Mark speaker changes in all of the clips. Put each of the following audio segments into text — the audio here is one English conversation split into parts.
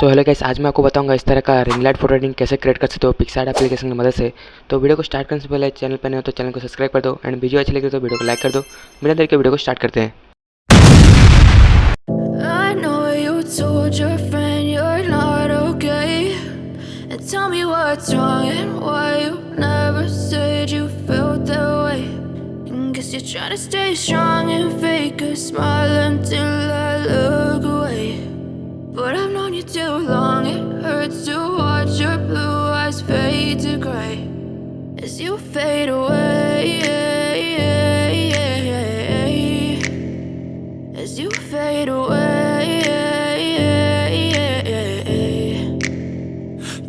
Speaker 1: So hello guys, आज मैं आपको बताऊंगा इस तरह का रिंग लाइट फोटो एडिटिंग कैसे क्रिएट कर सकते हो पिक्सआर्ट एप्लीकेशन की मदद से। तो वीडियो को स्टार्ट करने से पहले चैनल पर नए हो तो चैनल को सब्सक्राइब कर दो एंड वीडियो अच्छी लगे तो वीडियो को लाइक कर दो। बिना देर के वीडियो को स्टार्ट करते हैं।
Speaker 2: I know you told your friend you're not okay, and tell me what's wrong and why you never said you felt that way. And guess you're trying to stay strong and fake a smile until I look away. But I've known you too long, it hurts to watch your blue eyes fade to gray as you fade away, as you fade away.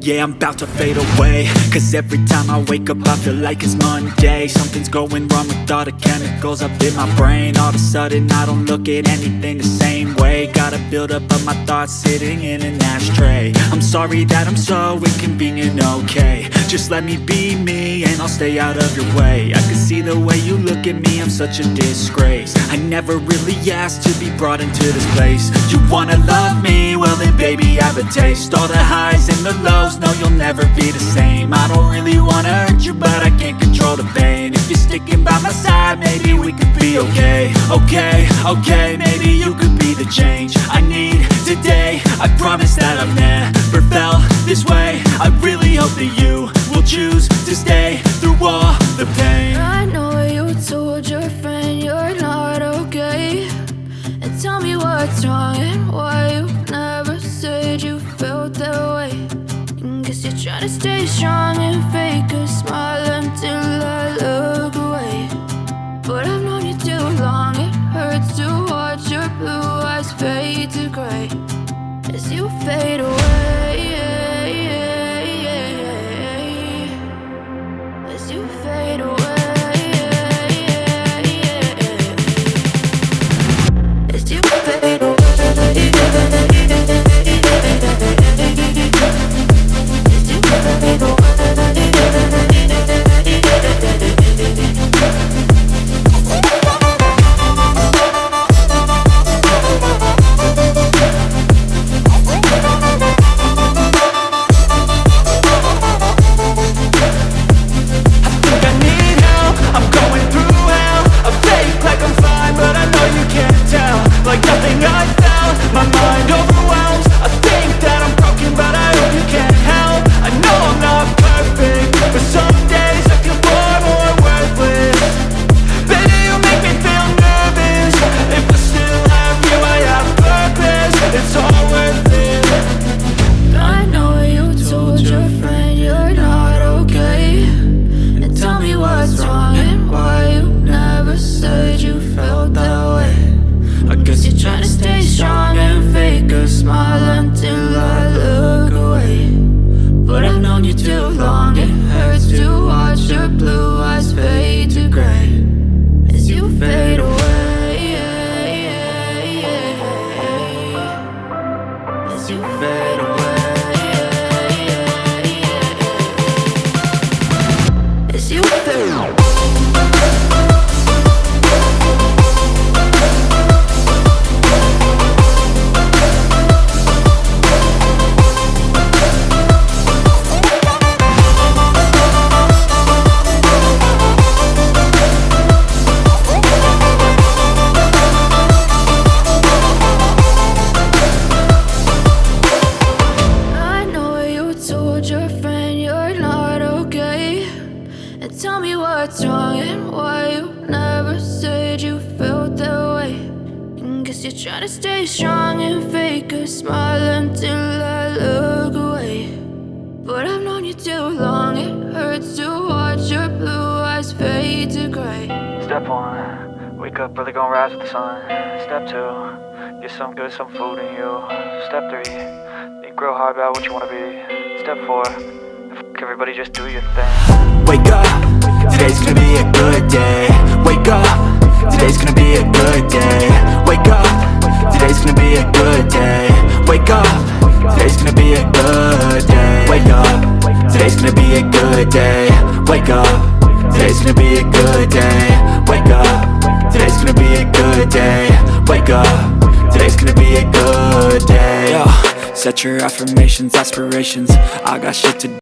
Speaker 3: Yeah, I'm about to fade away, cause every time I wake up I feel like it's Monday. Something's going wrong with all the chemicals up in my brain. All of a sudden I don't look at anything the same way. Got a build up of my thoughts sitting in an ashtray. I'm sorry that I'm so inconvenient, okay. Just let me be me and I'll stay out of your way. I can see the way you look at me, I'm such a disgrace. I never really asked to be brought into this place. You wanna love me? Well then baby I have a taste. All the highs and the lows, no, you'll never be the same. I don't really wanna hurt you, but I can't control the pain. If you're sticking by my side, maybe we could be okay. Okay, maybe you could be the change I need today. I promise that I've never felt this way. I really hope that you will choose to stay through all the pain.
Speaker 2: I know you told your friend you're not okay, and tell me what's wrong and why you never said you felt that way. And guess you're trying to stay strong and fake a smile until I look away. But I've known you too long, it hurts to watch your blue eyes fade to gray as you fade away, as you fade away, as you fade away.
Speaker 3: Like nothing I felt, my mind overwhelms. I think that I'm broken, but I hope you can't help. I know I'm not perfect, but some days I feel far more worthless. Baby, you make me feel nervous. If I still have you, I have purpose. It's all worth it.
Speaker 2: I know you told your friend you're not okay, and tell me what's wrong and why you never said you felt that way. I guess you're trying to stay strong and fake a smile until I look away. But I've known you too long, it hurts to watch your blue eyes fade to gray as you fade away, as you fade away, as you fade away. Your friend you're not okay, and tell me what's wrong and why you never said you felt that way. And guess you're trying to stay strong and fake a smile until I look away. But I've known you too long, it hurts to watch your blue eyes fade to gray.
Speaker 4: Step 1, wake up early, gonna rise with the sun. Step 2, get some good, some food in you. Step 3, think real hard about what you wanna be. Step 4, everybody just do your thing.
Speaker 3: Wake up, today's gonna be a good day. Wake up, today's gonna be a good day. Wake up, today's gonna be a good day. Wake up, today's gonna be a good day. Wake up, today's gonna be a good day. Wake up, today's gonna be a good day. Wake up, today's gonna be a good day. Wake up, today's gonna be a good day. Yo, Set your affirmations, aspirations. I got shit to do.